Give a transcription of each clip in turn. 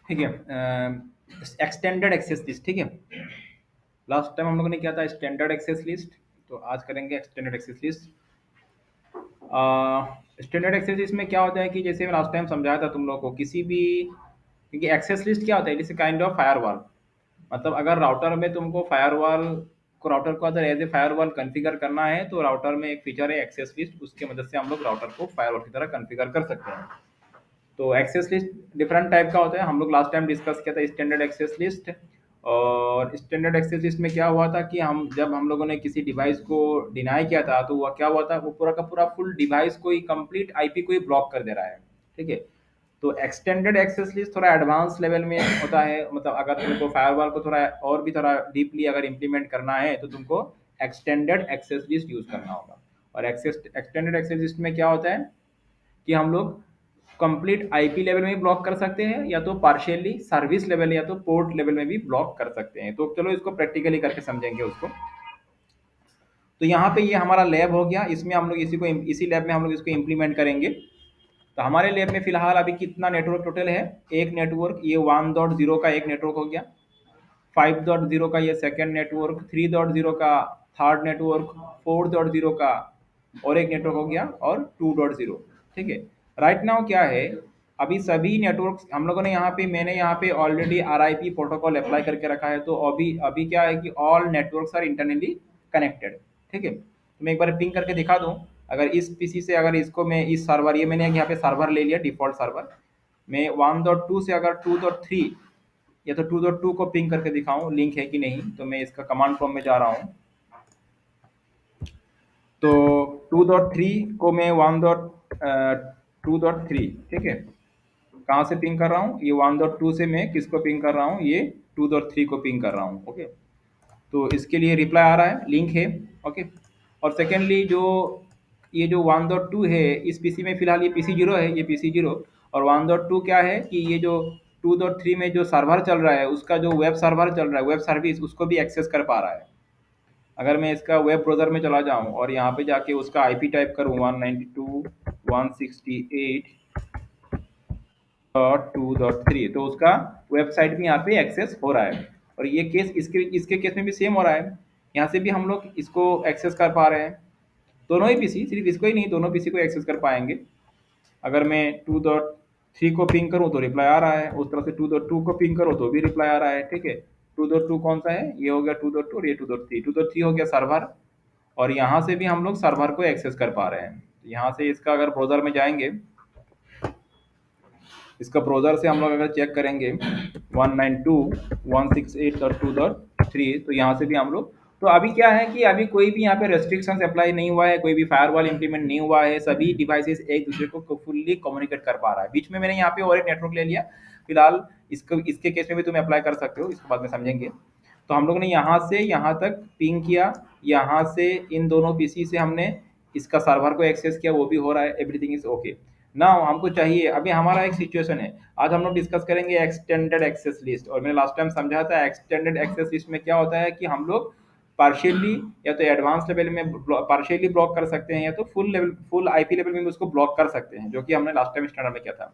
ठीक है। Extended access list, ठीक है। लास्ट टाइम हम लोगों ने किया था स्टैंडर्ड एक्सेस लिस्ट, तो आज करेंगे extended access list. Standard access list में क्या होता है कि जैसे मैं लास्ट टाइम समझाया था तुम लोग को, किसी भी, क्योंकि एक्सेस लिस्ट क्या होता है, जैसे काइंड ऑफ फायरवॉल। मतलब अगर राउटर में तुमको फायरवॉल को, राउटर को अगर एज ए फायरवॉल कॉन्फ़िगर करना है, तो राउटर में एक फीचर है एक्सेस लिस्ट, उसके मदद से हम लोग राउटर को फायरवॉल की तरह कॉन्फ़िगर कर सकते हैं। तो एक्सेस लिस्ट डिफरेंट टाइप का होता है, हम लोग लास्ट टाइम डिस्कस किया था स्टैंडर्ड एक्सेस लिस्ट। और स्टैंडर्ड एक्सेस लिस्ट में क्या हुआ था कि हम लोगों ने किसी डिवाइस को डिनाई किया था, तो वह क्या हुआ था, वो पूरा का पूरा फुल डिवाइस को ही, कंप्लीट आईपी को ही ब्लॉक कर दे रहा है। ठीक है। तो एक्सटेंडेड एक्सेस लिस्ट थोड़ा एडवांस लेवल में होता है, मतलब अगर तुमको फायरवॉल को थोड़ा और भी थोड़ा डीपली अगर इम्प्लीमेंट करना है, तो तुमको एक्सटेंडेड एक्सेस लिस्ट यूज करना होगा। और एक्सटेंडेड एक्सेस लिस्ट में क्या होता है कि हम लोग कंप्लीट आईपी लेवल में भी ब्लॉक कर सकते हैं, या तो पार्शियली सर्विस लेवल या तो पोर्ट लेवल में भी ब्लॉक कर सकते हैं। तो चलो इसको प्रैक्टिकली करके समझेंगे उसको। तो यहाँ पे ये हमारा लैब हो गया, इसमें हम लोग इसी लैब में हम लोग इसको इम्प्लीमेंट करेंगे। तो हमारे लैब में फिलहाल अभी कितना नेटवर्क टोटल है, एक नेटवर्क ये 1.0 का एक नेटवर्क हो गया, 5.0 का ये सेकेंड नेटवर्क, 3.0 का थर्ड नेटवर्क, 4.0 का और एक नेटवर्क हो गया, और 2.0। ठीक है। राइट नाउ क्या है, अभी सभी नेटवर्क हम लोगों ने यहाँ पे, मैंने यहाँ पे ऑलरेडी आरआईपी प्रोटोकॉल अप्लाई करके रखा है। तो अभी अभी क्या है कि all networks are internally connected. ठीक है। तो मैं एक बार पिंग करके दिखा दूँ, अगर इस पीसी से, अगर इसको मैं इस सर्वर, ये मैंने यहाँ पे सर्वर ले लिया डिफॉल्ट सर्वर, मैं 1.2 से अगर 2.3 या तो 2.2 को पिंग करके दिखाऊं लिंक है कि नहीं, तो मैं इसका कमांड प्रॉम्प्ट में जा रहा हूं। तो 2.3 को मैं 2.3, ठीक है, कहाँ से पिंग कर रहा हूँ, ये 1.2 से मैं किसको पिंग कर रहा हूँ, ये 2.3 को पिंग कर रहा हूँ। ओके। तो इसके लिए रिप्लाई आ रहा है, लिंक है। ओके। और सेकेंडली जो ये जो 1.2 है, इस पीसी में फिलहाल ये पीसी जीरो है, ये पीसी जीरो। और 1.2 क्या है कि ये जो 2.3 में जो सर्वर चल रहा है, उसका जो वेब सर्वर चल रहा है, वेब सर्विस, उसको भी एक्सेस कर पा रहा है। अगर मैं इसका वेब ब्राउज़र में चला जाऊँ और यहाँ पे जाके उसका आईपी टाइप करूँ 192.168.2.3, तो उसका वेबसाइट भी यहाँ पे एक्सेस हो रहा है। और ये केस, इसके इसके केस में भी सेम हो रहा है, यहाँ से भी हम लोग इसको एक्सेस कर पा रहे हैं। दोनों ही पीसी, सिर्फ इसको ही नहीं, दोनों पीसी को एक्सेस कर पाएंगे। अगर मैं 2.3 को पिंग करूँ तो रिप्लाई आ रहा है, उस तरह से 2.2 को पिंग करो तो भी रिप्लाई आ रहा है। ठीक है। 2.2 कौन सा है, ये हो गया 2.2, और ये 2.3, 2.3 हो गया सर्वर। और यहाँ से भी हम लोग सर्वर को एक्सेस कर पा रहे हैं। यहाँ से इसका अगर ब्राउज़र में जाएंगे, इसका ब्राउज़र से हम लोग अगर चेक करेंगे 192.168.2.3, तो यहाँ से भी हम लोग, तो अभी क्या है कि अभी कोई भी यहाँ पे रेस्ट्रिक्शंस अप्लाई नहीं हुआ है, कोई भी फायरवॉल इंप्लीमेंट नहीं हुआ है, सभी डिवाइसेस एक दूसरे को फुल्ली कम्युनिकेट कर पा रहा है। बीच में मैंने यहाँ पे और एक नेटवर्क ले लिया फिलहाल, इसको, इसके केस में भी तुम अप्लाई कर सकते हो, इसके बाद में समझेंगे। तो हम लोगों ने यहाँ से यहाँ तक पिंग किया, यहाँ से इन दोनों पीसी से हमने इसका सर्वर को एक्सेस किया, वो भी हो रहा है, एवरीथिंग इज ओके। ना हमको चाहिए, अभी हमारा एक सिचुएशन है, आज हम लोग डिस्कस करेंगे एक्सटेंडेड एक्सेस लिस्ट। और मैंने लास्ट टाइम समझा था एक्सटेंडेड एक्सेस लिस्ट में क्या होता है कि हम लोग पार्शियली या तो एडवांस लेवल में पार्शियली ब्लॉक कर सकते हैं, या तो full level, full IP level में भी उसको ब्लॉक कर सकते हैं, जो कि हमने लास्ट टाइम स्टैंडर्ड में किया था।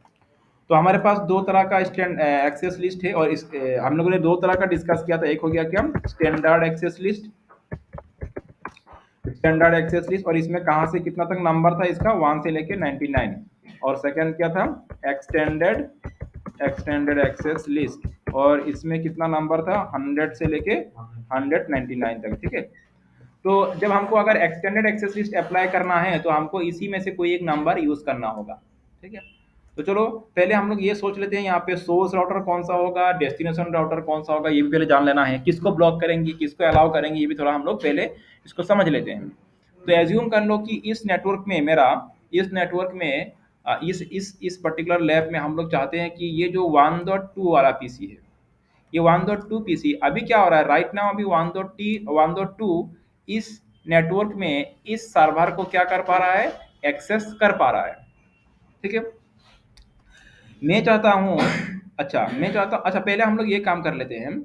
तो हमारे पास दो तरह का एक्सेस लिस्ट है, और हम लोगों ने दो तरह का डिस्कस किया था। एक हो गया क्या, standard access list, standard access list, और इसमें कहाँ से कितना तक नंबर था इसका, 1 से लेके 99। और सेकंड क्या था, एक्सटेंडेड एक्सटेंडेड एक्सेस लिस्ट, और इसमें कितना नंबर था, 100 से लेके 199 तक। ठीक है। तो जब हमको अगर एक्सटेंडेड एक्सेस लिस्ट अप्लाई करना है, तो हमको इसी में से कोई एक नंबर यूज करना होगा। ठीक है। तो चलो पहले हम लोग ये सोच लेते हैं, यहाँ पे सोर्स राउटर कौन सा होगा, डेस्टिनेशन राउटर कौन सा होगा, ये भी पहले जान लेना है, किसको ब्लॉक करेंगे, किसको अलाउ करेंगे, ये भी थोड़ा हम लोग पहले इसको समझ लेते हैं। तो एज्यूम कर लो कि इस नेटवर्क में मेरा, इस नेटवर्क में इस पर्टिकुलर लैब में हम लोग चाहते हैं कि ये जो 1.2 वाला पीसी है, ये 1.2 पीसी अभी क्या हो रहा है राइट नाउ, अभी 1.2 इस नेटवर्क में इस सर्वर को क्या कर पा रहा है, एक्सेस कर पा रहा है। ठीक है। मैं चाहता हूँ, अच्छा पहले हम लोग ये काम कर लेते हैं,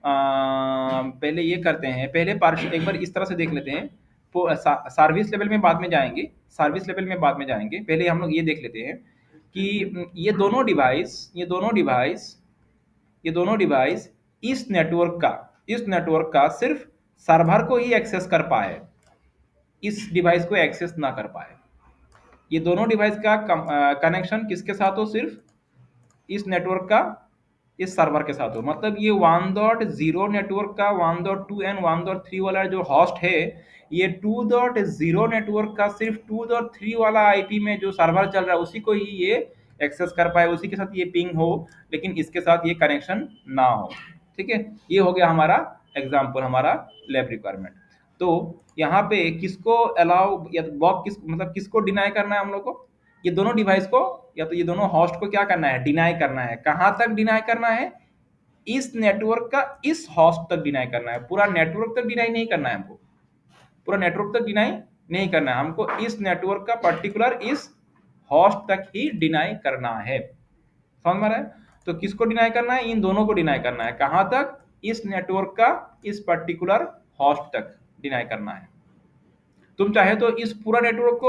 पहले ये करते हैं, पहले पार्श एक बार इस तरह से देख लेते हैं। सर्विस लेवल में बाद में जाएंगे, सर्विस लेवल में बाद में जाएंगे, पहले हम लोग ये देख लेते हैं कि ये दोनों डिवाइस इस नेटवर्क का सिर्फ सर्वर को ही एक्सेस कर पाए, इस डिवाइस को एक्सेस ना कर पाए। ये दोनों डिवाइस का कनेक्शन किसके साथ हो, सिर्फ इस नेटवर्क का इस सर्वर के साथ हो। मतलब ये 1.0 नेटवर्क का 1.2 एंड 1.3 वाला जो होस्ट है, ये 2.0 नेटवर्क का सिर्फ 2.3 वाला आईपी में जो सर्वर चल रहा है उसी को ही ये एक्सेस कर पाए, उसी के साथ ये पिंग हो, लेकिन इसके साथ ये कनेक्शन ना हो। ठीक है, ये हो गया हमारा एग्जाम्पल, हमारा लैब रिक्वायरमेंट। तो यहाँ पे किसको अलाउ या ब्लॉक मतलब किसको डिनाई करना है हम लोग को, ये दोनों डिवाइस को या तो ये दोनों होस्ट को क्या करना है, डिनाई करना है। कहां तक डिनाई करना है, इस नेटवर्क का इस होस्ट तक डिनाई करना है, पूरा नेटवर्क तक डिनाई नहीं करना है हमको, पूरा नेटवर्क तक डिनाई नहीं करना है हमको, इस नेटवर्क का पर्टिकुलर इस होस्ट तक ही डिनाई करना है। समझ में आ रहा है? तो किसको डिनाई करना है, इन दोनों को डिनाई करना है। कहां तक, इस नेटवर्क का इस पर्टिकुलर होस्ट तक डिनाई करना है। तुम चाहे तो इस नेटवर्क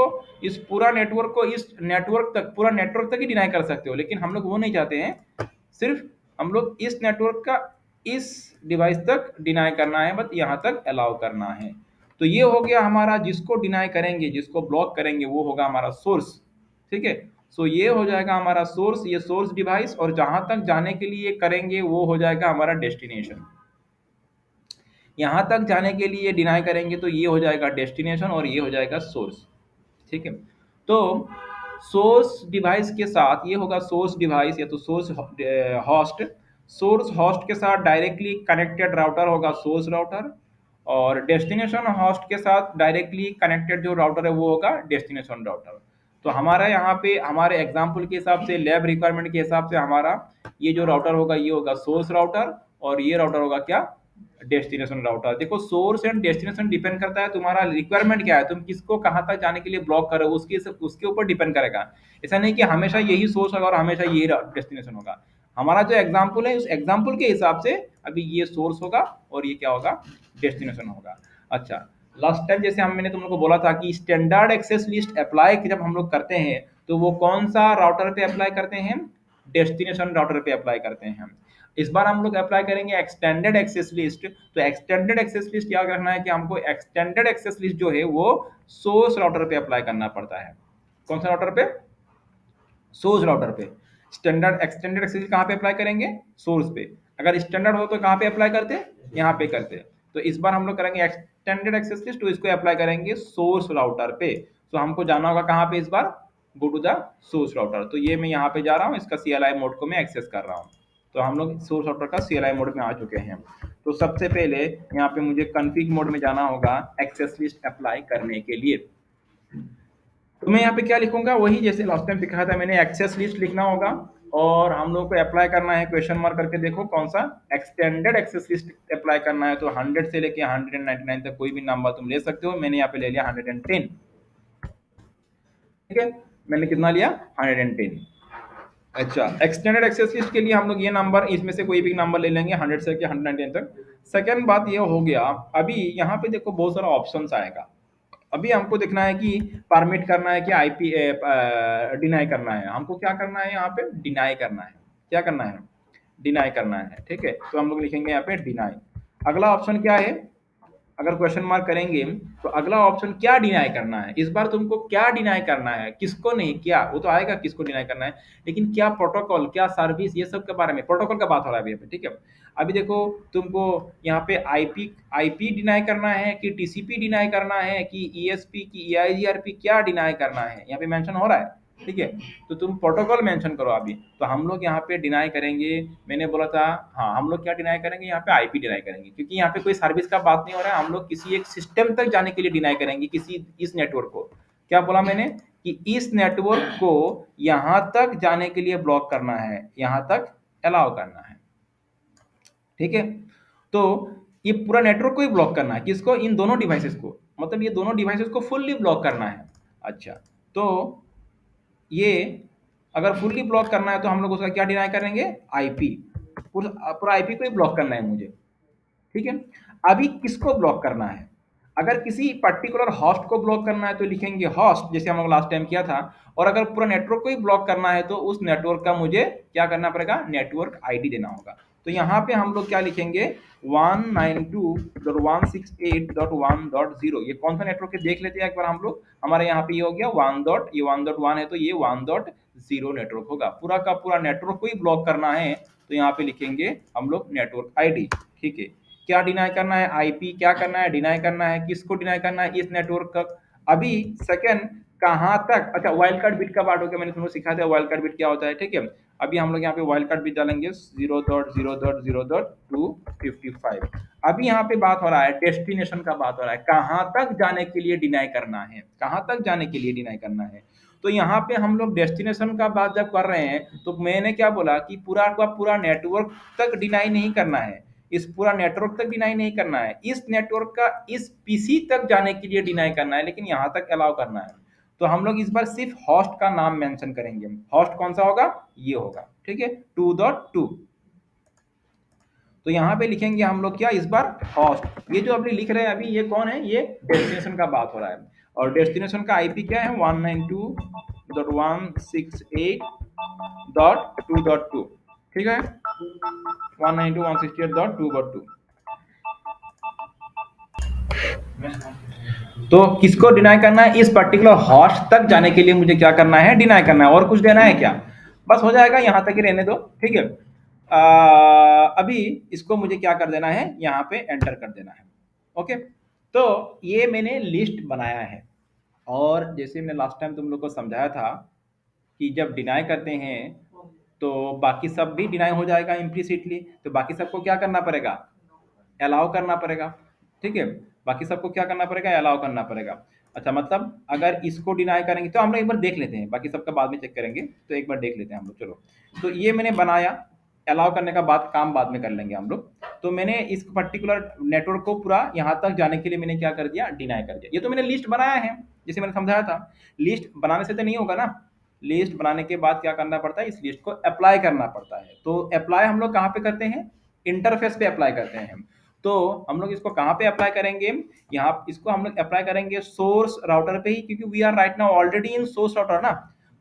तक, पूरा नेटवर्क तक ही डिनाई कर सकते हो, लेकिन हम लोग वो नहीं चाहते हैं। सिर्फ हम लोग इस नेटवर्क का इस डिवाइस तक डिनाई करना है, बस यहाँ तक अलाउ करना है। तो ये हो गया हमारा, जिसको डिनाई करेंगे, जिसको ब्लॉक करेंगे, वो होगा हमारा सोर्स। ठीक है, सो ये हो जाएगा हमारा सोर्स, ये सोर्स डिवाइस, और जहां तक जाने के लिए करेंगे वो हो जाएगा हमारा डेस्टिनेशन। यहां तक जाने के लिए डिनाई करेंगे तो ये हो जाएगा डेस्टिनेशन और ये हो जाएगा सोर्स। ठीक है, तो सोर्स डिवाइस के साथ ये होगा सोर्स डिवाइस या तो सोर्स होस्ट, सोर्स होस्ट के साथ डायरेक्टली कनेक्टेड राउटर होगा सोर्स राउटर, और डेस्टिनेशन होस्ट के साथ डायरेक्टली कनेक्टेड जो राउटर है वो होगा डेस्टिनेशन राउटर। तो हमारा यहाँ पे हमारे एग्जाम्पल के हिसाब से, लैब रिक्वायरमेंट के हिसाब से, हमारा ये जो राउटर होगा ये होगा सोर्स राउटर, और ये राउटर होगा क्या, डेस्टिनेशन राउटर। देखो, सोर्स एंड डेस्टिनेशन डिपेंड करता है तुम्हारा रिक्वायरमेंट क्या है, तुम किसको कहाँ तक जाने के लिए ब्लॉक कर रहे हो, उसके ऊपर डिपेंड करेगा। ऐसा नहीं कि हमेशा यही सोर्स होगा और हमेशा यही डेस्टिनेशन होगा। हमारा जो एग्जाम्पल है उस एग्जाम्पल के हिसाब से अभी ये सोर्स होगा और ये क्या होगा, डेस्टिनेशन होगा। अच्छा, लास्ट टाइम जैसे मैंने तुम लोग को बोला था कि स्टैंडर्ड एक्सेस लिस्ट अप्लाई जब हम लोग करते हैं तो वो कौन सा राउटर पे अप्लाई करते हैं, डेस्टिनेशन राउटर पे अप्लाई करते हैं। इस बार हम लोग अप्लाई करेंगे एक्सटेंडेड एक्सेस लिस्ट। तो एक्सटेंडेड एक्सेस लिस्ट याद रखना है कि हमको एक्सटेंडेड एक्सेस लिस्ट जो है वो सोर्स राउटर पे अप्लाई करना पड़ता है। कौन सा राउटर पे, सोर्स राउटर पे। स्टैंडर्ड एक्सटेंडेड एक्सेस लिस्ट कहाँ पे अप्लाई करेंगे, सोर्स पे। अगर स्टैंडर्ड हो तो कहाँ पे अप्लाई करते, यहाँ पे करते। तो इस बार हम लोग करेंगे एक्सटेंडेड एक्सेस लिस्ट, तो इसको अप्लाई करेंगे सोर्स राउटर पे। तो हमको जाना होगा कहाँ पे इस बार, go to the source router. तो ये मैं यहाँ पे जा रहा हूँ, इसका CLI मोड को मैं एक्सेस कर रहा हूँ। तो हम लोग सोर्स राउटर का CLI मोड में आ चुके हैं। तो सबसे पहले यहाँ पे मुझे कॉन्फ़िग मोड में जाना होगा एक्सेस लिस्ट अप्लाई करने के लिए। तो मैं यहाँ पे क्या लिखूंगा, वही जैसे लास्ट टाइम सिखाया था मैंने, एक्सेस लिस्ट लिखना होगा, और हम लोग को अप्लाई करना है क्वेश्चन मार्क करके, देखो कौन सा एक्सटेंडेड एक्सेस लिस्ट अप्लाई करना है। तो 100 से लेके 199 तक कोई भी नंबर तुम ले सकते हो, मैंने यहाँ पे ले लिया 110। ठीक है, मैंने कितना लिया, 110। अच्छा, एक्सटेंडेड एक्सेस लिस्ट के लिए हम लोग ये नंबर, इसमें से कोई भी नंबर ले लेंगे 100 से लेके 199 तक। सेकेंड बात ये हो गया, अभी यहाँ पे देखो बहुत सारा ऑप्शंस आएगा। अभी हमको देखना है कि परमिट करना है कि आईपी डिनाई करना है। हमको क्या करना है, यहाँ पे डिनाई करना है। क्या करना है, डिनाई करना है। ठीक है, तो हम लोग लिखेंगे यहाँ पे डिनाई। अगला ऑप्शन क्या है, अगर क्वेश्चन मार्क करेंगे तो अगला ऑप्शन क्या डिनाई करना है। इस बार तुमको क्या डिनाई करना है, किसको नहीं, क्या वो तो आएगा किसको डिनाई करना है, लेकिन क्या प्रोटोकॉल, क्या सर्विस, ये सब के बारे में, प्रोटोकॉल का बात हो रहा है अभी यहाँ पे। ठीक है, अभी देखो तुमको यहाँ पे आईपी डिनाई करना है कि टीसीपी डिनाई करना है कि ईएसपी की ईआईजीआरपी, क्या डिनाई करना है यहाँ पे मेंशन हो रहा है। ठीक है, तो तुम प्रोटोकॉल मेंशन करो अभी। तो हम लोग यहाँ पे डिनाई करेंगे, मैंने बोला था, हाँ हम लोग क्या डिनाई करेंगे, यहाँ पे आईपी डिनाई करेंगे, क्योंकि यहाँ पे कोई सर्विस का बात नहीं हो रहा है। हम लोग किसी एक सिस्टम तक जाने के लिए डिनाई करेंगे, किसी इस नेटवर्क को। क्या बोला मैंने, कि इस नेटवर्क को यहाँ तक जाने के लिए ब्लॉक करना है, यहाँ तक अलाउ करना है। ठीक है, तो ये पूरा नेटवर्क को ही ब्लॉक करना है, किसको, इन दोनों डिवाइसेस को, मतलब ये दोनों डिवाइसेस को फुल्ली ब्लॉक करना है। अच्छा, तो ये अगर फुल्ली ब्लॉक करना है तो हम लोग उसका क्या डिनाई करेंगे, आईपी, पूरा आईपी को ही ब्लॉक करना है मुझे। ठीक है, अभी किसको ब्लॉक करना है, अगर किसी पर्टिकुलर होस्ट को ब्लॉक करना है तो लिखेंगे होस्ट, जैसे हम लोग लास्ट टाइम किया था। और अगर पूरा नेटवर्क को ही ब्लॉक करना है तो उस नेटवर्क का मुझे क्या करना पड़ेगा, नेटवर्क आईडी देना होगा। तो यहाँ पे हम लोग क्या लिखेंगे, 192.168.1.0। ये कौन सा नेटवर्क है देख लेते हैं एक बार हम लोग। हमारे यहाँ पे ये हो गया 1.1 है, तो ये 1.0 नेटवर्क होगा। पूरा का पूरा नेटवर्क को ही ब्लॉक करना है तो यहाँ पे लिखेंगे हम लोग नेटवर्क आईडी। ठीक है, क्या डिनाई करना है, आईपी क्या करना है, डिनाई करना है, किसको डिनाई करना है, इस नेटवर्क का। अभी सेकंड कहाँ तक, अच्छा वाइल्ड कार्ड बिट का पार्ट हो गया, मैंने तुमको सिखाया था वाइल्ड कार्ड बिट क्या होता है। ठीक है, अभी हम लोग यहाँ पे वाइल्ड कार्ड बिट डालेंगे 0.0.0.255। अभी यहाँ पे बात हो रहा है डेस्टिनेशन का, बात हो रहा है कहाँ तक जाने के लिए डिनाई करना है, कहाँ तक जाने के लिए डिनाई करना है। तो यहाँ पे हम लोग डेस्टिनेशन का बात जब कर रहे हैं तो मैंने क्या बोला कि पूरा का पूरा नेटवर्क तक डिनाई नहीं करना है, इस पूरा नेटवर्क तक डिनाई नहीं करना है, इस नेटवर्क का इस पीसी तक जाने के लिए डिनाई करना है, लेकिन यहां तक अलाउ करना है। तो हम लोग इस बार सिर्फ होस्ट का नाम मेंशन करेंगे। होस्ट कौन सा होगा, ये होगा। ठीक है, 2.2। तो यहाँ पे लिखेंगे हम लोग क्या इस बार, होस्ट। ये जो अभी लिख रहे हैं अभी ये कौन है, ये डेस्टिनेशन का बात हो रहा है। और डेस्टिनेशन का आईपी क्या है, 192.168.2.2। ठीक है, 192.168.2.2। तो किसको डिनाई करना है, इस पर्टिकुलर होस्ट तक जाने के लिए मुझे क्या करना है, डिनाई करना है। और कुछ देना है क्या, बस हो जाएगा, यहां तक ही रहने दो। ठीक है, अभी इसको मुझे क्या कर देना है, यहाँ पे एंटर कर देना है। ओके, तो ये मैंने लिस्ट बनाया है। और जैसे मैंने लास्ट टाइम तुम लोग को समझाया था कि जब डिनाई करते हैं तो बाकी सब भी डिनाई हो जाएगा इम्प्लिसिटली, तो बाकी सबको क्या करना पड़ेगा, अलाउ करना पड़ेगा। ठीक है, बाकी सबको क्या करना पड़ेगा, अलाउ करना पड़ेगा। अच्छा, मतलब अगर इसको डिनाई करेंगे तो हम लोग एक बार देख लेते हैं, बाकी सबका बाद में चेक करेंगे, तो एक बार देख लेते हैं हम लोग। चलो, तो ये मैंने बनाया, अलाउ करने का बात काम बाद में कर लेंगे हम लोग। तो मैंने इस पर्टिकुलर नेटवर्क को पूरा यहाँ तक जाने के लिए मैंने क्या कर दिया, डिनाई कर दिया। ये तो मैंने लिस्ट बनाया है, जैसे मैंने समझाया था। लिस्ट बनाने से तो नहीं होगा ना, लिस्ट बनाने के बाद क्या करना पड़ता है, इस लिस्ट को अप्लाई करना पड़ता है। तो अप्लाई हम लोग कहाँ पे करते हैं, इंटरफेस पे अप्लाई करते हैं। तो हम लोग इसको कहाँ पे अप्लाई करेंगे, यहाँ इसको हम लोग अप्लाई करेंगे सोर्स राउटर पे ही, क्योंकि we are right now already in source router ना।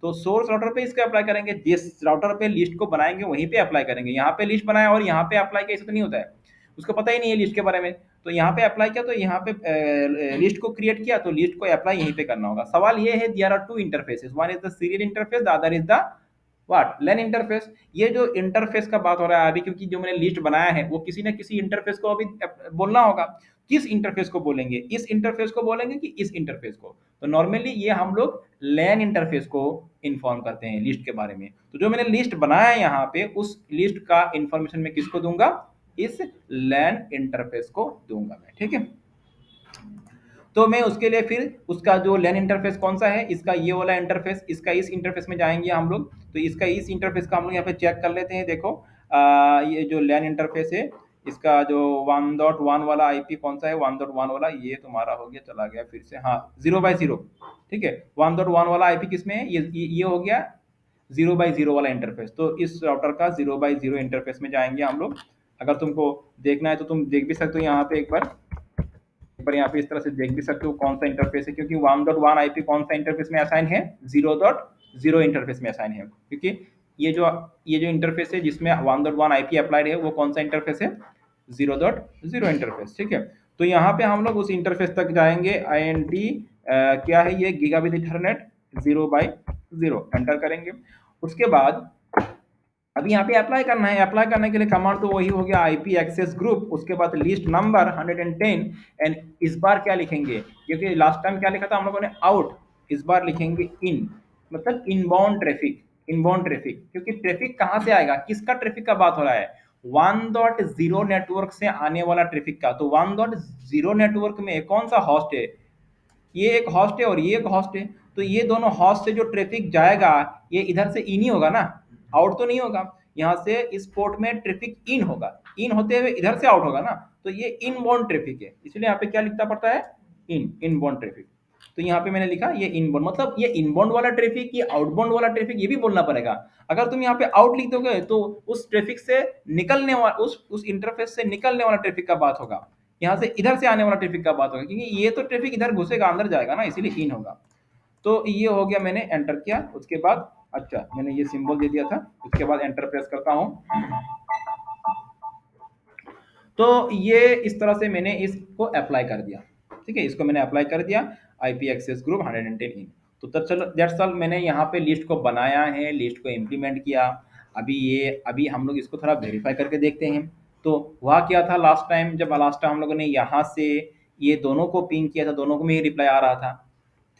तो सोर्स राउटर पे इसको अप्लाई करेंगे, जिस राउटर पे लिस्ट को बनाएंगे वहीं पे अप्लाई करेंगे। यहाँ पे लिस्ट बनाया और यहाँ पे अप्लाई किया, ऐसा तो नहीं होता है, उसको पता ही नहीं है लिस्ट के बारे में। तो यहाँ पे अप्लाई किया, तो यहाँ पे लिस्ट को क्रिएट किया, तो लिस्ट को अप्लाई यहीं पे करना होगा। सवाल ये है, there are two interfaces, one is the serial interface, the other is the what, LAN interface. ये जो इंटरफेस का बात हो रहा है अभी, क्योंकि जो मैंने लिस्ट बनाया है वो किसी ना किसी इंटरफेस को अभी बोलना होगा। किस इंटरफेस को बोलेंगे, इस इंटरफेस को बोलेंगे कि इस इंटरफेस को। तो नॉर्मली ये हम लोग लैन इंटरफेस को इन्फॉर्म करते हैं लिस्ट के बारे में। तो जो मैंने लिस्ट बनाया है यहाँ पे, उस लिस्ट का इंफॉर्मेशन मैं किसको दूंगा, इस लैन इंटरफेस को दूंगा मैं। ठीक है, तो मैं उसके लिए फिर उसका जो लैन इंटरफेस कौन सा है, इसका ये वाला इंटरफेस, इसका इस इंटरफेस में जाएंगे हम लोग। तो इसका इस इंटरफेस का हम लोग यहाँ पे चेक कर लेते हैं। देखो, ये जो लैन इंटरफेस है, इसका जो 1.1 वाला आईपी कौन सा है, 1.1 वाला, ये तुम्हारा हो गया, चला गया फिर से, हाँ 0/0। ठीक है, 1.1 वाला आईपी किसमें है, ये हो गया 0/0 वाला इंटरफेस। तो इस राउटर का 0/0 इंटरफेस में जाएंगे हम लोग। अगर तुमको देखना है तो तुम देख भी सकते हो यहाँ पे एक बार, पर यहाँ पे इस तरह से देख भी सकते हो कौन सा इंटरफेस है, क्योंकि 1.1 आईपी कौन सा इंटरफेस में असाइन है, 0.0 इंटरफेस में असाइन है। क्योंकि ये जो इंटरफेस है जिसमें 1.1 आईपी अप्लाइड है, वो कौन सा इंटरफेस है, 0.0 इंटरफेस। ठीक है, तो यहाँ पे हम लोग उस इंटरफेस तक जाएंगे। INT क्या है, ये गीगाबिट ईथरनेट 0/0 एंटर करेंगे। उसके बाद अभी यहाँ पे अप्लाई करना है। अप्लाई करने के लिए कमांड तो वही हो गया, आईपी एक्सेस ग्रुप, उसके बाद लिस्ट नंबर 110। एंड इस बार क्या लिखेंगे, क्योंकि लास्ट टाइम क्या लिखा था हम लोगों ने, आउट, इस बार लिखेंगे इन, मतलब इनबाउंड ट्रैफिक। इनबाउंड ट्रैफिक, क्योंकि ट्रैफिक कहाँ से आएगा, किसका ट्रैफिक का बात हो रहा है, 1.0 नेटवर्क से आने वाला ट्रैफिक का। तो 1.0 नेटवर्क में कौन सा हॉस्ट है, ये एक हॉस्ट है और ये एक हॉस्ट है। तो ये दोनों हॉस्ट से जो ट्रैफिक जाएगा, ये इधर से इन ही होगा ना, आउट तो नहीं होगा। यहाँ से इस पोर्ट में ट्रैफिक इन होगा, इन होते हुए इधर से आउट होगा ना। तो ये इनबाउंड ट्रैफिक है, इसलिए यहाँ पे क्या लिखना पड़ता है, इनबाउंड ट्रैफिक। तो यहाँ पे मैंने लिखा ये इनबाउंड, मतलब ये इनबाउंड वाला ट्रैफिक, ये आउटबाउंड वाला ट्रैफिक, ये भी बोलना पड़ेगा। अगर तुम यहाँ पे आउट लिख दोगे तो उस ट्रैफिक से निकलने वाला, उस इंटरफेस से निकलने वाला ट्रैफिक का बात होगा। यहाँ से इधर से आने वाला ट्रैफिक का बात होगा, क्योंकि ये तो ट्रैफिक इधर घुसेगा, अंदर जाएगा ना, इसीलिए इन होगा। तो ये हो गया, मैंने एंटर किया, उसके बाद अच्छा मैंने ये सिंबल दे दिया था, उसके बाद एंटर प्रेस करता हूँ। तो ये इस तरह से मैंने इसको अप्लाई कर दिया। ठीक है, इसको मैंने अप्लाई कर दिया, आईपी एक्सेस ग्रुप 110 इन। तो चलो दैट्स ऑल, मैंने यहाँ पे लिस्ट को बनाया है, लिस्ट को इम्प्लीमेंट किया। अभी हम लोग इसको थोड़ा वेरीफाई करके देखते हैं। तो हुआ क्या था लास्ट टाइम, जब लास्ट टाइम हम लोगों ने यहाँ से ये दोनों को पिंग किया था, दोनों को में ही रिप्लाई आ रहा था।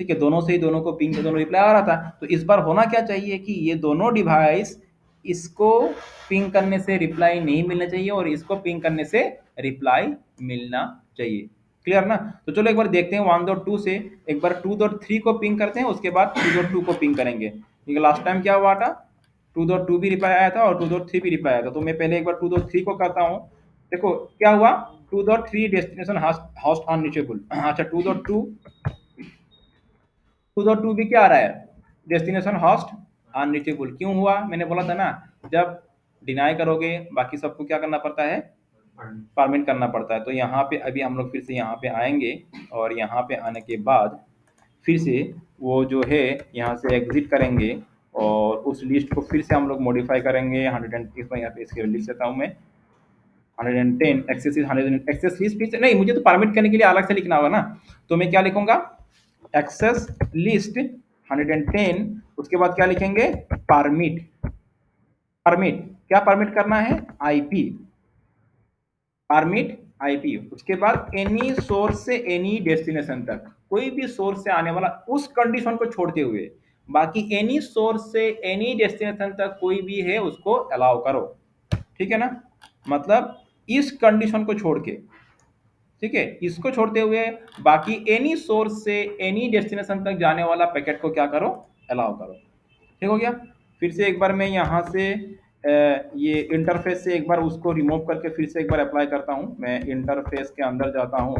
ठीक है, दोनों से ही दोनों को पिंग, दोनों रिप्लाई आ रहा था। तो इस बार होना क्या चाहिए कि ये दोनों डिवाइस, इसको पिंग करने से रिप्लाई नहीं मिलना चाहिए और इसको पिंग करने से रिप्लाई मिलना चाहिए। क्लियर ना? तो चलो एक बार देखते हैं 1.2 से, एक बार 2.3 को पिंग करते हैं, उसके बाद 2.2 को पिंग करेंगे, क्योंकि लास्ट टाइम क्या हुआ था, 2.2 भी रिप्लाई आया था और 2.3 भी रिप्लाई आया था। तो मैं पहले एक बार 2.3 को करता हूँ। देखो क्या हुआ, 2.3 डेस्टिनेशन होस्ट अनरीचेबल। अच्छा 2.2 भी क्या आ रहा है, डेस्टिनेशन होस्ट अनरीचेबल। क्यों हुआ, मैंने बोला था ना, जब डिनाई करोगे बाकी सबको क्या करना पड़ता है, परमिट करना पड़ता है। तो यहाँ पे अभी हम लोग फिर से यहाँ पे आएंगे, और यहाँ पे आने के बाद फिर से वो जो है यहाँ से एग्जिट करेंगे, और उस लिस्ट को फिर से हम लोग मॉडिफाई करेंगे। 130 में यहाँ पे इसके लिख देता हूँ मैं, 110 एक्सेस 100 एक्सेस लिस्ट फिर से नहीं, मुझे तो परमिट करने के लिए अलग से लिखना होगा ना। तो मैं क्या लिखूंगा, एक्सेस लिस्ट 110, उसके बाद क्या लिखेंगे, परमिट। परमिट क्या परमिट करना है, आईपी, परमिट आईपी। उसके बाद एनी सोर्स से एनी डेस्टिनेशन तक, कोई भी सोर्स से आने वाला, उस कंडीशन को छोड़ते हुए बाकी एनी सोर्स से एनी डेस्टिनेशन तक कोई भी है उसको अलाउ करो। ठीक है ना, मतलब इस कंडीशन को छोड़ के, ठीक है, इसको छोड़ते हुए बाकी एनी सोर्स से एनी डेस्टिनेशन तक जाने वाला पैकेट को क्या करो, अलाउ करो। ठीक हो गया। फिर से एक बार मैं यहाँ से ये इंटरफेस से एक बार उसको रिमूव करके फिर से एक बार अप्लाई करता हूँ। मैं इंटरफेस के अंदर जाता हूँ,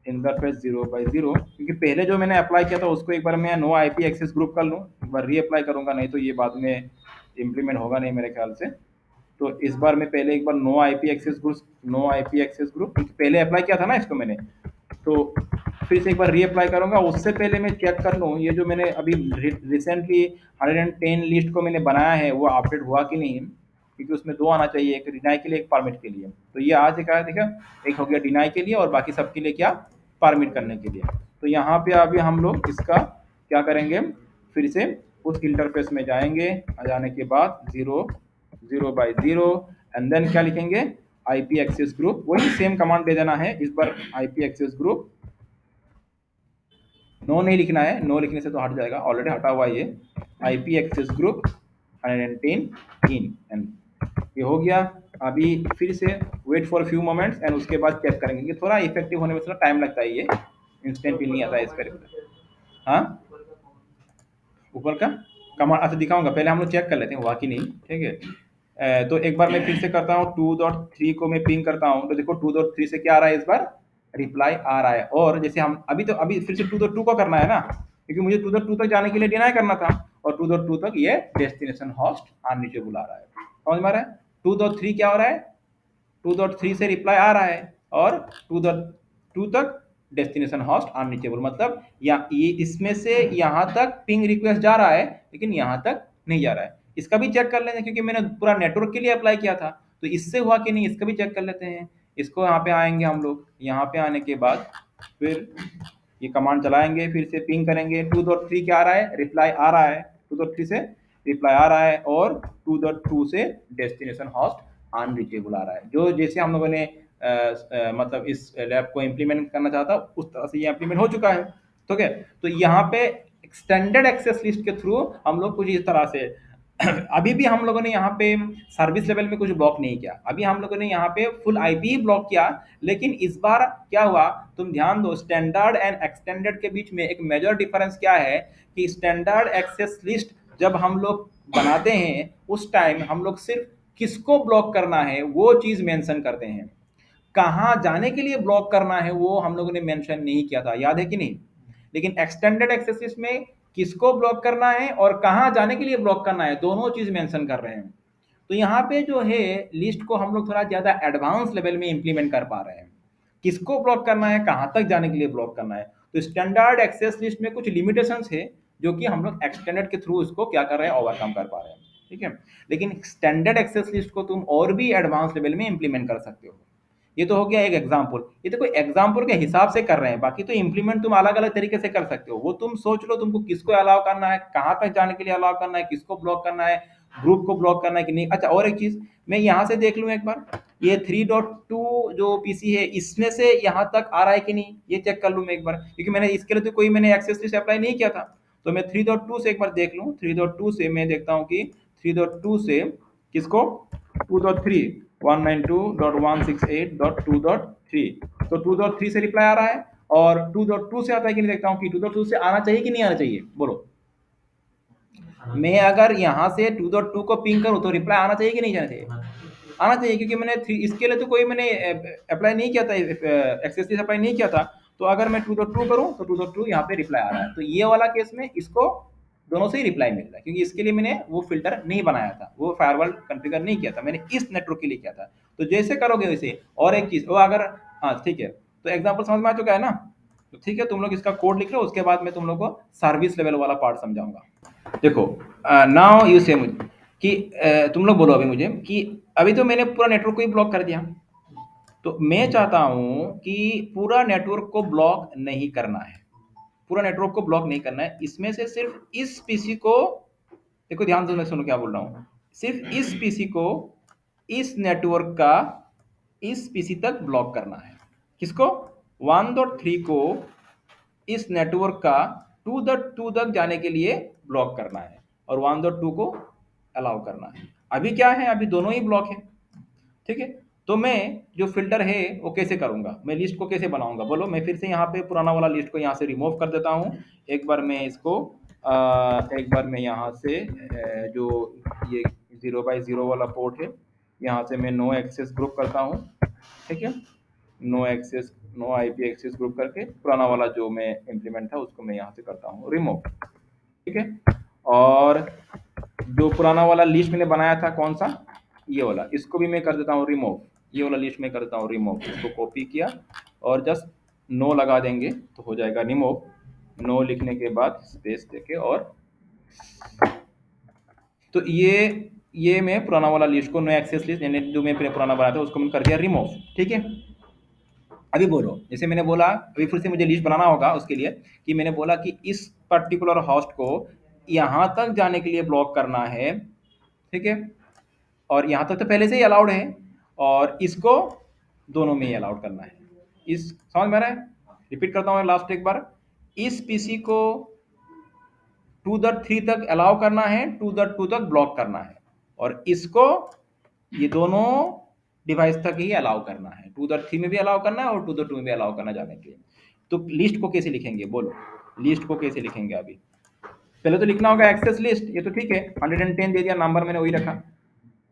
इंटरफेस 0x0, क्योंकि पहले जो मैंने अप्लाई किया था उसको एक बार मैं नो आईपी एक्सेस ग्रुप कर लूँ, एक बार रीअप्लाई करूँगा, नहीं तो ये बाद में इम्प्लीमेंट होगा नहीं मेरे ख्याल से। तो इस बार मैं पहले एक बार no IP access group, no IP access group पहले अप्लाई किया था ना इसको मैंने, तो फिर से एक बार रीअप्लाई करूंगा। उससे पहले मैं चेक कर लूँ ये जो मैंने अभी रिसेंटली 110 लिस्ट को मैंने बनाया है वो अपडेट हुआ कि नहीं, क्योंकि उसमें दो आना चाहिए, एक डिनाई के लिए एक परमिट के लिए। तो ये आज एक आया, देखा, एक हो गया डिनाई के लिए और बाकी सबके लिए क्या, परमिट करने के लिए। तो यहाँ पे अभी हम लोग इसका क्या करेंगे, फिर से उस इंटरफेस में जाएंगे, जाने के बाद 0x0 एंड देन क्या लिखेंगे, आईपी एक्सेस ग्रुप, वही सेम कमांड दे देना है इस बार, आईपी एक्सेस ग्रुप, नो नहीं लिखना है, नो लिखने से तो हट जाएगा, ऑलरेडी हटा हुआ है ये, IP access group 110 in, and ये हो गया। अभी फिर से wait for few moments and उसके बाद चेक करेंगे, कि थोड़ा इफेक्टिव होने में थोड़ा टाइम लगता है, ये इंस्टेंटली नहीं आता है इसका रिप्लाई। हाँ, ऊपर का कमांड अच्छा दिखाऊंगा, पहले हम लोग चेक कर लेते हैं हुआ कि नहीं। ठीक है, तो एक बार मैं फिर से करता हूँ, 2.3 को मैं पिंग करता हूँ, तो देखो 2.3 से क्या आ रहा है इस बार, रिप्लाई आ रहा है। और जैसे हम अभी, तो अभी फिर से 2.2 को करना है ना, क्योंकि मुझे 2.2 तक जाने के लिए डिनाई करना था, और 2.2 तक ये डेस्टिनेशन होस्ट अनरीचेबल आ रहा है। समझ में आ रहा है? 2.3 क्या हो रहा है, 2.3 से रिप्लाई आ रहा है, और 2.2 तक डेस्टिनेशन होस्ट अनरीचेबल, मतलब ये इसमें से यहाँ तक पिंग रिक्वेस्ट जा रहा है लेकिन यहाँ तक नहीं जा रहा है। इसका भी चेक कर लेते हैं, क्योंकि मैंने पूरा नेटवर्क के लिए अप्लाई किया था, तो इससे हुआ कि नहीं इसका भी चेक कर लेते हैं। इसको यहाँ पे आएंगे हम लोग, यहाँ पे आने के बाद फिर ये कमांड चलाएंगे, फिर से पिंग करेंगे, 2.3 क्या आ रहा है, रिप्लाई आ रहा है, 2.3 से रिप्लाई आ रहा है, और 2.2 से डेस्टिनेशन होस्ट अनरीचेबल आ रहा है। जो जैसे हम लोगों ने मतलब इस लैब को इम्प्लीमेंट करना चाहता उस तरह से ये इम्प्लीमेंट हो चुका है। ठीक है, तो यहाँ पे एक्सटेंडेड एक्सेस लिस्ट के थ्रू हम लोग कुछ इस तरह से अभी भी हम लोगों ने यहाँ पे सर्विस लेवल में कुछ ब्लॉक नहीं किया, अभी हम लोगों ने यहाँ पे फुल आईपी ही ब्लॉक किया। लेकिन इस बार क्या हुआ, तुम ध्यान दो, स्टैंडर्ड एंड एक्सटेंडेड के बीच में एक मेजर डिफरेंस क्या है, कि स्टैंडर्ड एक्सेस लिस्ट जब हम लोग बनाते हैं उस टाइम हम लोग सिर्फ किसको ब्लॉक करना है वो चीज मेंशन करते हैं, कहाँ जाने के लिए ब्लॉक करना है वो हम लोगों ने मेंशन नहीं किया था, याद है कि नहीं। लेकिन एक्सटेंडेड एक्सेस में किसको ब्लॉक करना है और कहाँ जाने के लिए ब्लॉक करना है दोनों चीज मेंशन कर रहे हैं। तो यहाँ पे जो है लिस्ट को हम लोग थोड़ा ज्यादा एडवांस लेवल में इंप्लीमेंट कर पा रहे हैं। किसको ब्लॉक करना है, कहाँ तक जाने के लिए ब्लॉक करना है। तो स्टैंडर्ड एक्सेस लिस्ट में कुछ लिमिटेशंस है जो कि हम लोग एक्सटेंडेड के थ्रू उसको क्या कर रहे हैं, ओवरकम कर पा रहे हैं। ठीक है, लेकिन स्टैंडर्ड एक्सेस लिस्ट को तुम और भी एडवांस लेवल में इंप्लीमेंट कर सकते हो। ये तो हो गया एक एग्जाम्पल, ये तो कोई एग्जाम्पल के हिसाब से कर रहे हैं, बाकी तो इंप्लीमेंट तुम अलग अलग तरीके से कर सकते हो। वो तुम सोच लो तुमको किसको अलाउ करना है, कहाँ तक जाने के लिए अलाउ करना है, किसको ब्लॉक करना है, ग्रुप को ब्लॉक करना है कि नहीं। अच्छा, और एक चीज मैं यहाँ से देख लूँ एक बार, ये 3.2 जो पीसी है इसमें से यहाँ तक आ रहा है कि नहीं, ये चेक कर लूँ मैं एक बार, क्योंकि मैंने इसके लिए तो कोई मैंने एक्सेस लिस्ट अप्लाई नहीं किया था। तो मैं 3.2 से एक बार देख लूँ, 3.2 से मैं देखता हूँ कि 3.2 से किसको, 2.3 192.168.2.3, तो 2.3 से रिप्लाई आ रहा है, और 2.2 से आता है कि नहीं देखता हूँ कि 2.2 से आना चाहिए कि नहीं आना चाहिए, बोलो। मैं अगर यहाँ से 2.2 को पिंग करूँ तो रिप्लाई आना चाहिए कि नहीं जाना चाहिए, आना चाहिए, क्योंकि मैंने इसके लिए तो कोई मैंने अप्लाई नहीं किया था, एक्सेस लिस्ट अप्लाई नहीं किया था। तो अगर मैं 2.2 करूँ तो 2.2 यहाँ पे रिप्लाई आ रहा है, तो ये वाला केस में इसको दोनों से ही रिप्लाई मिल रहा है, क्योंकि इसके लिए मैंने वो फिल्टर नहीं बनाया था, वो फायरवॉल कॉन्फ़िगर नहीं किया था, मैंने इस नेटवर्क के लिए किया था। तो जैसे करोगे वैसे। और एक चीज वो अगर, हाँ ठीक है, तो एग्जाम्पल समझ में आ चुका है ना। तो ठीक है, तुम लोग इसका कोड लिख लो, उसके बाद मैं तुम लोग को सर्विस लेवल वाला पार्ट समझाऊंगा। देखो, नाउ यू से मुझे कि तुम लोग बोलो अभी मुझे कि अभी तो मैंने पूरा नेटवर्क को ही ब्लॉक कर दिया, तो मैं चाहता हूं कि पूरा नेटवर्क को ब्लॉक नहीं करना है, पूरा नेटवर्क को ब्लॉक नहीं करना है, इसमें से सिर्फ इस पीसी को, देखो ध्यान से मैं सुनो क्या बोल रहा हूँ, सिर्फ इस पीसी को इस नेटवर्क का इस पीसी तक ब्लॉक करना है। किसको, 1.3 को इस नेटवर्क का 2.2 तक जाने के लिए ब्लॉक करना है, और 1.2 को अलाउ करना है। अभी क्या है, अभी दोनों ही ब्लॉक है। ठीक है, तो मैं जो फिल्टर है वो कैसे करूंगा, मैं लिस्ट को कैसे बनाऊंगा, बोलो। मैं फिर से यहाँ पे पुराना वाला लिस्ट को यहाँ से रिमूव कर देता हूँ। एक बार मैं इसको एक बार मैं यहाँ से जो ये 0x0 वाला पोर्ट है, यहाँ से मैं नो एक्सेस ग्रुप करता हूँ। ठीक है, no access, no IP access group करके पुराना वाला जो मैं इम्प्लीमेंट था उसको मैं यहाँ से करता हूँ रिमूव। ठीक है, और जो पुराना वाला लिस्ट मैंने बनाया था कौन सा, ये वाला, इसको भी मैं कर देता हूँ रिमूव। ये वाला लिस्ट में कर देता हूँ रिमूव, इसको कॉपी किया और जस्ट नो लगा देंगे तो हो जाएगा रिमूव। नो लिखने के बाद स्पेस देके, और तो ये मैं पुराना वाला लिस्ट को, नो एक्सेस लिस्ट यानी जो मैं पुराना बनाया था उसको मैंने कर दिया रिमूव। ठीक है, अभी बोलो, जैसे मैंने बोला अभी फिर से मुझे लिस्ट बनाना होगा उसके लिए, कि मैंने बोला कि इस पर्टिकुलर होस्ट को यहाँ तक जाने के लिए ब्लॉक करना है। ठीक है, और यहाँ तक तो पहले से ही अलाउड है, और इसको दोनों में ही अलाउड करना है। इस समझ में आ रहा है, रिपीट करता हूँ लास्ट एक बार, इस पीसी को 2.3 तक अलाउ करना है, 2.2 तक ब्लॉक करना है, और इसको ये दोनों डिवाइस तक ही अलाउ करना है, 2.3 में भी अलाउ करना है और 2.2 में भी अलाउ करना जाने के लिए। तो लिस्ट को कैसे लिखेंगे, बोलो, लिस्ट को कैसे लिखेंगे। अभी पहले तो लिखना होगा एक्सेस लिस्ट, ये तो ठीक है, 110 दे दिया, नंबर मैंने वही रखा।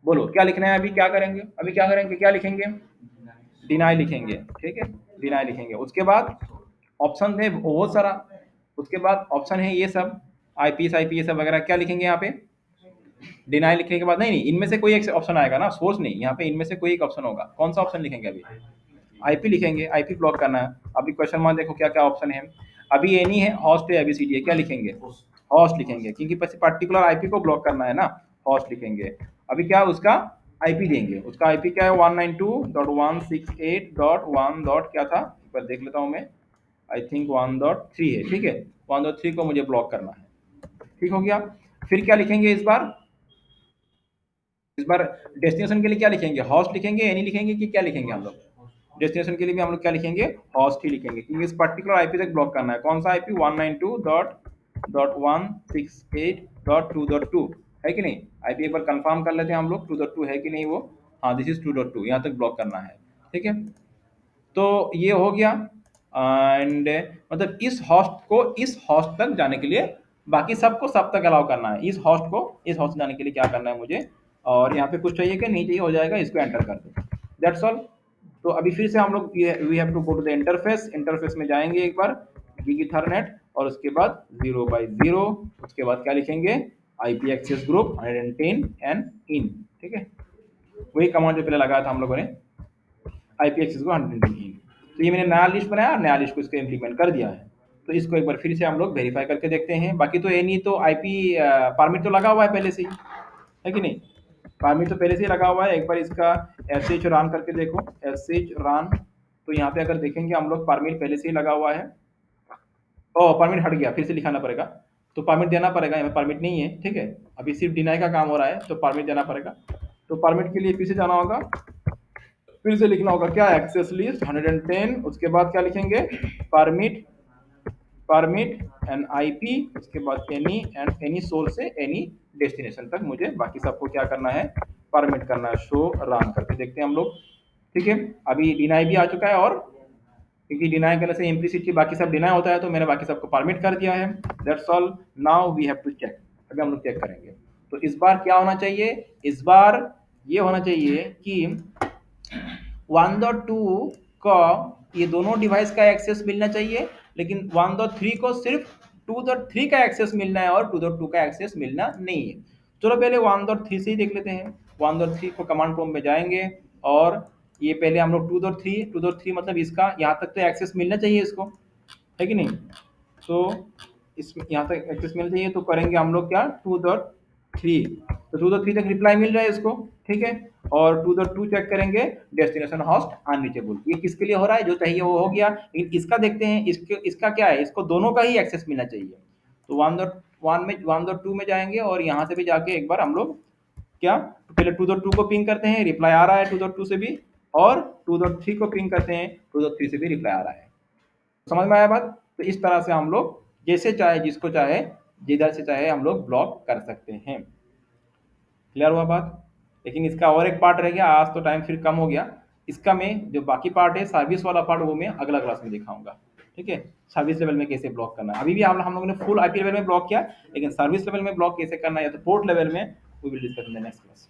बोलो क्या लिखना है, अभी क्या करेंगे, अभी क्या करेंगे, क्या लिखेंगे, डिनाई लिखेंगे। ठीक है, डिनाई लिखेंगे, उसके बाद ऑप्शन है बहुत सारा, उसके बाद ऑप्शन है ये सब आईपीएस आईपीएस वगैरह, क्या लिखेंगे यहाँ पे, डिनाई लिखने के बाद, नहीं नहीं, इनमें से कोई एक ऑप्शन आएगा ना, सोर्स नहीं, यहाँ पे इनमें से कोई एक ऑप्शन होगा, कौन सा ऑप्शन लिखेंगे अभी, आईपी लिखेंगे, आईपी ब्लॉक करना है। अभी क्वेश्चन मार्क देखो क्या क्या ऑप्शन है, अभी एनी है, हॉस्ट है, एबीसीडी है, क्या लिखेंगे, हॉस्ट लिखेंगे, क्योंकि पर्टिकुलर आईपी को ब्लॉक करना है ना, हॉस्ट लिखेंगे। अभी क्या उसका आईपी देंगे, उसका आईपी क्या है, 192.168.1 डॉट क्या था, एक बार देख लेता हूँ मैं, आई थिंक 1.3 है। ठीक है, 1.3 को मुझे ब्लॉक करना है। ठीक हो गया, फिर क्या लिखेंगे इस बार, इस बार डेस्टिनेशन के लिए क्या लिखेंगे, हॉस्ट लिखेंगे, एनी लिखेंगे कि क्या लिखेंगे हम लोग, डेस्टिनेशन के लिए भी हम लोग क्या लिखेंगे, हॉस्ट ही लिखेंगे, क्योंकि इस पर्टिकुलर आईपी तक ब्लॉक करना है। कौन सा आईपी, 192.168.2.2 है कि नहीं, आईपी एक बार कंफर्म कर लेते हैं हम लोग, 2.2 है कि नहीं वो, हाँ दिस इज 2.2, यहाँ तक ब्लॉक करना है। ठीक है, तो ये हो गया, एंड मतलब इस होस्ट को इस होस्ट तक जाने के लिए, बाकी सबको सब तक अलाउ करना है, इस होस्ट को इस होस्ट जाने के लिए क्या करना है मुझे, और यहाँ पे कुछ चाहिए कि नहीं चाहिए, हो जाएगा, इसको एंटर कर दो, दैट्स ऑल। तो अभी फिर से हम लोग we have to go to the interface, interface में जाएंगे एक बार, गिगइथरनेट, और उसके बाद 0x0, उसके बाद क्या लिखेंगे, IP access group 110 and in. ठीक है, वही कमांड जो पहले लगाया था हम लोगों ने, आईपी एक्सेस को 110 इन। तो ये मैंने नया लिस्ट बनाया और नया लिस्ट को इसको इम्प्लीमेंट कर दिया है। तो इसको एक बार फिर से हम लोग वेरीफाई करके देखते हैं। बाकी तो एनी तो आईपी परमिट तो लगा हुआ है पहले से ही, है कि नहीं? परमिट तो पहले से ही लगा हुआ है। एक बार इसका sh रन करके देखो, sh रन, तो यहाँ पे अगर देखेंगे हम लोग परमिट पहले से ही लगा हुआ है। ओ परमिट हट गया, फिर से लिखाना पड़ेगा। तो परमिट देना पड़ेगा, यहाँ परमिट नहीं है, ठीक है। अभी सिर्फ डिनाई का काम हो रहा है, तो परमिट देना पड़ेगा। तो परमिट के लिए फिर से जाना होगा, फिर से लिखना होगा क्या, एक्सेस लिस्ट 110, उसके बाद क्या लिखेंगे, परमिट, परमिट एंड आईपी, उसके बाद एनी एंड एनी सोर्स से एनी डेस्टिनेशन तक मुझे बाकी सबको क्या करना है, परमिट करना है। शो रन करके देखते हैं हम लोग, ठीक है। अभी डिनाई भी आ चुका है, और क्योंकि डिनाई करने से इम्प्लिसिटली बाकी सब डिनाई होता है, तो मैंने बाकी सबको परमिट कर दिया है। That's all. Now we have to check. अभी हम लोग चेक करेंगे। तो इस बार क्या होना चाहिए, इस बार ये होना चाहिए कि 1.2 का ये दोनों डिवाइस का एक्सेस मिलना चाहिए, लेकिन 1.3 को सिर्फ 2.3 का एक्सेस मिलना है और 2.2 का एक्सेस मिलना नहीं है। चलो पहले 1.3 से ही देख लेते हैं। 1.3 को कमांड प्रॉम्प्ट में जाएंगे, और ये पहले हम लोग 2.3 मतलब इसका यहाँ तक तो एक्सेस मिलना चाहिए इसको, है कि नहीं? तो इस यहाँ तक एक्सेस मिलना चाहिए, तो करेंगे हम लोग क्या, 2.3, तो 2.3 तक रिप्लाई मिल रहा है इसको, ठीक है। और 2.2 चेक करेंगे, डेस्टिनेशन होस्ट अनरीचेबल। ये किसके लिए हो रहा है, जो चाहिए वो हो गया, लेकिन इसका देखते हैं, इसका क्या है, इसको दोनों का ही एक्सेस मिलना चाहिए। तो 1.1 में 1.2 में जाएंगे, और यहाँ से भी जाके एक बार हम लोग क्या, तो पहले 2.2 को पिंग करते हैं, रिप्लाई आ रहा है 2.2 से भी, और 2.3 को पिंग करते हैं, 2.3 से भी रिप्लाई आ रहा है। समझ में आया बात? तो इस तरह से हम लोग जैसे चाहे, जिसको चाहे, जिधर से चाहे हम लोग ब्लॉक कर सकते हैं। क्लियर हुआ बात? लेकिन इसका और एक पार्ट रह गया, आज तो टाइम फिर कम हो गया। इसका मैं जो बाकी पार्ट है, सर्विस वाला पार्ट, वो मैं अगला क्लास में दिखाऊंगा, ठीक है। सर्विस लेवल में कैसे ब्लॉक करना है, अभी भी हम लोगों ने फुल आईपी लेवल में ब्लॉक किया, लेकिन सर्विस लेवल में ब्लॉक कैसे करना है, या तो पोर्ट लेवल में, we will discuss in the next class.